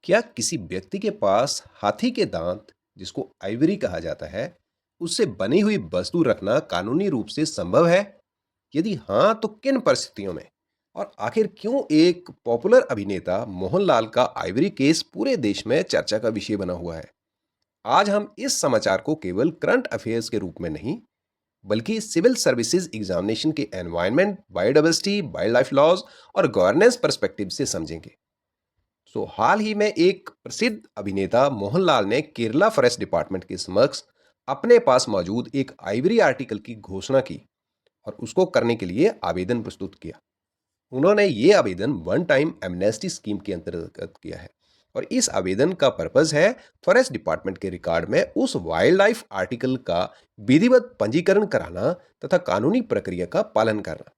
क्या किसी व्यक्ति के पास हाथी के दांत, जिसको आइवरी कहा जाता है, उससे बनी हुई वस्तु रखना कानूनी रूप से संभव है? यदि हाँ, तो किन परिस्थितियों में? और आखिर क्यों एक पॉपुलर अभिनेता मोहनलाल का आइवरी केस पूरे देश में चर्चा का विषय बना हुआ है? आज हम इस समाचार को केवल करंट अफेयर्स के रूप में नहीं, बल्कि सिविल सर्विसेज एग्जामिनेशन के environment, biodiversity, wild life laws और गवर्नेंस पर्सपेक्टिव से समझेंगे। हाल ही में एक प्रसिद्ध अभिनेता मोहनलाल ने केरला फॉरेस्ट डिपार्टमेंट के समक्ष अपने पास मौजूद एक आइवरी आर्टिकल की घोषणा की और उसको करने के लिए आवेदन प्रस्तुत किया। उन्होंने ये आवेदन वन टाइम एमनेस्टी स्कीम के अंतर्गत किया है और इस आवेदन का पर्पस है फॉरेस्ट डिपार्टमेंट के रिकॉर्ड में उस वाइल्ड लाइफ आर्टिकल का विधिवत पंजीकरण कराना तथा कानूनी प्रक्रिया का पालन करना।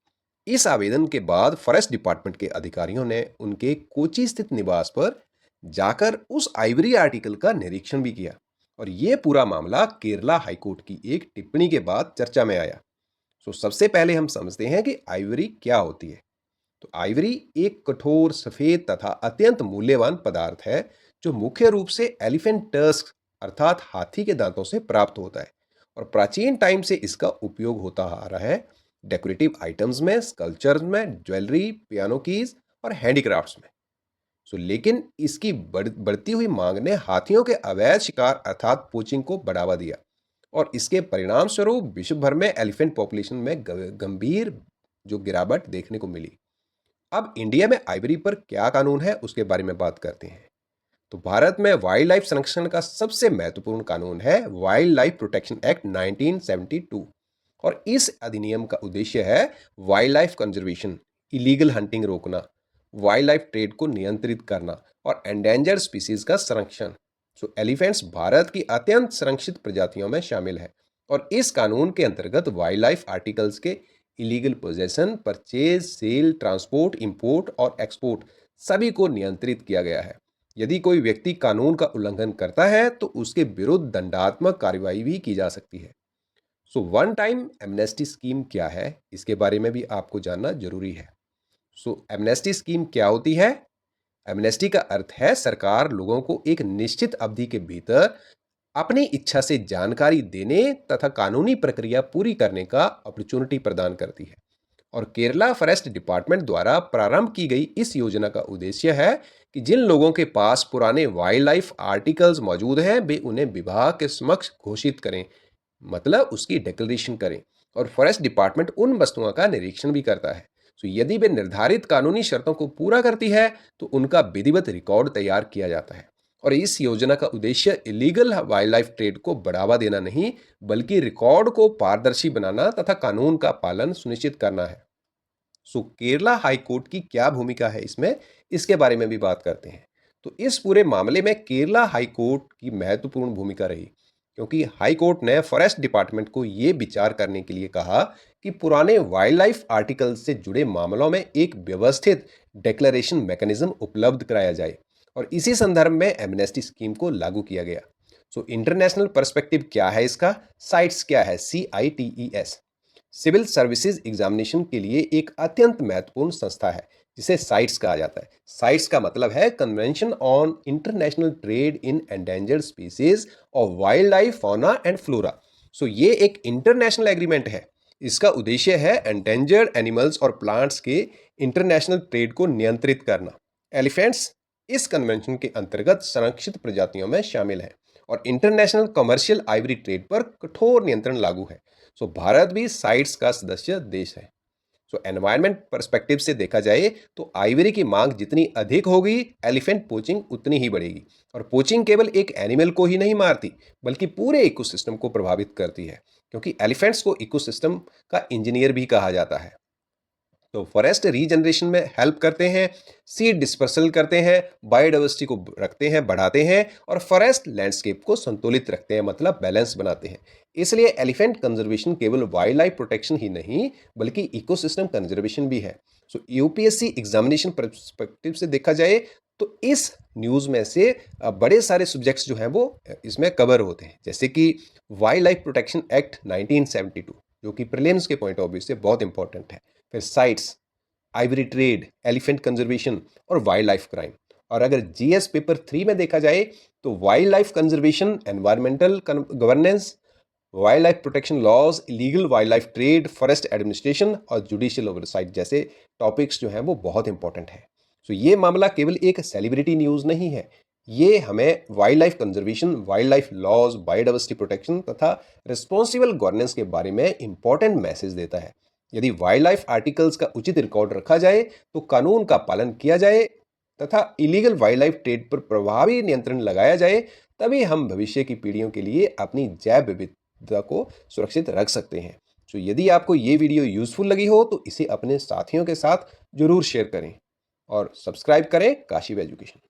इस आवेदन के बाद फॉरेस्ट डिपार्टमेंट के अधिकारियों ने उनके कोची स्थित निवास पर जाकर उस आइवरी आर्टिकल का निरीक्षण भी किया और ये पूरा मामला केरला हाईकोर्ट की एक टिप्पणी के बाद चर्चा में आया। सबसे पहले हम समझते हैं कि आइवरी क्या होती है। आइवरी एक कठोर, सफेद तथा अत्यंत मूल्यवान पदार्थ है जो मुख्य रूप से एलिफेंट टस्क अर्थात हाथी के दांतों से प्राप्त होता है और प्राचीन टाइम से इसका उपयोग होता आ रहा है डेकोरेटिव आइटम्स में, स्कल्पचर्स में, ज्वेलरी, पियानो कीज और हैंडीक्राफ्ट्स में। लेकिन इसकी बढ़ती हुई मांग ने हाथियों के अवैध शिकार अर्थात पोचिंग को बढ़ावा दिया और इसके परिणाम स्वरूप विश्व भर में एलिफेंट पॉपुलेशन में गंभीर जो गिरावट देखने को मिली। अब इंडिया में आइवरी पर क्या कानून है उसके बारे में बात करते हैं। भारत में वाइल्ड लाइफ संरक्षण का सबसे महत्वपूर्ण कानून है वाइल्ड लाइफ प्रोटेक्शन एक्ट 1972 और इस अधिनियम का उद्देश्य है wild life conservation, illegal hunting रोकना, वाइल्ड लाइफ ट्रेड को नियंत्रित करना और एंडेंजर्ड स्पीसीज का संरक्षण। एलिफेंट्स भारत की अत्यंत संरक्षित प्रजातियों में शामिल है और इस कानून के अंतर्गत वाइल्ड लाइफ आर्टिकल्स के illegal possession, purchase, sale, transport, import और एक्सपोर्ट सभी को नियंत्रित किया गया है। यदि कोई व्यक्ति कानून का उल्लंघन करता है तो उसके विरुद्ध दंडात्मक कार्रवाई भी की जा सकती है। वन टाइम एमनेस्टी स्कीम क्या है, इसके बारे में भी आपको जानना जरूरी है। एमनेस्टी स्कीम क्या होती है? एमनेस्टी का अर्थ है सरकार लोगों को एक निश्चित अवधि के भीतर अपनी इच्छा से जानकारी देने तथा कानूनी प्रक्रिया पूरी करने का अपॉर्चुनिटी प्रदान करती है और केरला फॉरेस्ट डिपार्टमेंट द्वारा प्रारंभ की गई इस योजना का उद्देश्य है कि जिन लोगों के पास पुराने वाइल्ड लाइफ आर्टिकल्स मौजूद हैं वे उन्हें विभाग के समक्ष घोषित करें, मतलब उसकी डिक्लेरेशन करें और फॉरेस्ट डिपार्टमेंट उन वस्तुओं का निरीक्षण भी करता है। यदि वे निर्धारित कानूनी शर्तों को पूरा करती है तो उनका विधिवत रिकॉर्ड तैयार किया जाता है और इस योजना का उद्देश्य इलीगल वाइल्ड लाइफ ट्रेड को बढ़ावा देना नहीं, बल्कि रिकॉर्ड को पारदर्शी बनाना तथा कानून का पालन सुनिश्चित करना है। केरला हाई कोर्ट की क्या भूमिका है इसमें, इसके बारे में भी बात करते हैं। इस पूरे मामले में केरला हाई कोर्ट की महत्वपूर्ण भूमिका रही क्योंकि हाई कोर्ट ने फॉरेस्ट डिपार्टमेंट को यह विचार करने के लिए कहा कि पुराने वाइल्ड लाइफ आर्टिकल से जुड़े मामलों में एक व्यवस्थित डिक्लेरेशन मैकेनिज्म उपलब्ध कराया जाए और इसी संदर्भ में एमनेस्टी स्कीम को लागू किया गया। इंटरनेशनल पर्सपेक्टिव क्या है इसका? साइट्स क्या है? CITES सिविल सर्विसेज एग्जामिनेशन के लिए एक अत्यंत महत्वपूर्ण संस्था है जिसे साइट्स कहा जाता है। साइट्स का मतलब है convention on international trade in endangered species of wild life, fauna and flora. ये एक इंटरनेशनल एग्रीमेंट है। इसका उद्देश्य है एंडेंजर्ड एनिमल्स और प्लांट्स के इंटरनेशनल ट्रेड को नियंत्रित करना। एलिफेंट्स इस कन्वेंशन के अंतर्गत संरक्षित प्रजातियों में शामिल हैं और इंटरनेशनल कमर्शियल आइवरी ट्रेड पर कठोर नियंत्रण लागू है। भारत भी साइट्स का सदस्य देश है। एनवायरनमेंट पर्सपेक्टिव से देखा जाए तो आइवरी की मांग जितनी अधिक होगी, एलिफेंट पोचिंग उतनी ही बढ़ेगी और पोचिंग केवल एक एनिमल को ही नहीं मारती बल्कि पूरे इकोसिस्टम को प्रभावित करती है क्योंकि एलिफेंट्स को इकोसिस्टम का इंजीनियर भी कहा जाता है। फॉरेस्ट रीजनरेशन में हेल्प करते हैं, सीड डिस्पर्सल करते हैं, बायोडाइवर्सिटी को रखते हैं, बढ़ाते हैं और फॉरेस्ट लैंडस्केप को संतुलित रखते हैं, मतलब बैलेंस बनाते हैं। इसलिए एलिफेंट कंजर्वेशन केवल वाइल्ड लाइफ प्रोटेक्शन ही नहीं बल्कि इकोसिस्टम कंजर्वेशन भी है। यूपीएससी एग्जामिनेशन पर्सपेक्टिव से देखा जाए तो इस न्यूज़ में से बड़े सारे सब्जेक्ट्स जो हैं वो इसमें कवर होते हैं, जैसे कि वाइल्ड लाइफ प्रोटेक्शन एक्ट 1972 जो कि प्रीलिम्स के पॉइंट ऑफ व्यू से बहुत इंपॉर्टेंट है। फिर CITES, ivory trade, elephant conservation और वाइल्ड लाइफ क्राइम और अगर जीएस पेपर 3 में देखा जाए तो wild life conservation, environmental governance, wild life protection laws, illegal wild life trade, forest administration और जुडिशियल ओवरसाइट जैसे टॉपिक्स जो हैं वो बहुत इंपॉर्टेंट है। तो ये मामला केवल एक सेलिब्रिटी न्यूज़ नहीं है, ये हमें wild life conservation, wild life laws, biodiversity protection तथा रिस्पॉन्सिबल गवर्नेंस के बारे में इंपॉर्टेंट मैसेज देता है। यदि वाइल्ड लाइफ आर्टिकल्स का उचित रिकॉर्ड रखा जाए, तो कानून का पालन किया जाए तथा इलीगल वाइल्ड लाइफ ट्रेड पर प्रभावी नियंत्रण लगाया जाए, तभी हम भविष्य की पीढ़ियों के लिए अपनी जैव विविधता को सुरक्षित रख सकते हैं। तो यदि आपको ये वीडियो यूजफुल लगी हो तो इसे अपने साथियों के साथ जरूर शेयर करें और सब्सक्राइब करें काशिफ एजुकेशन।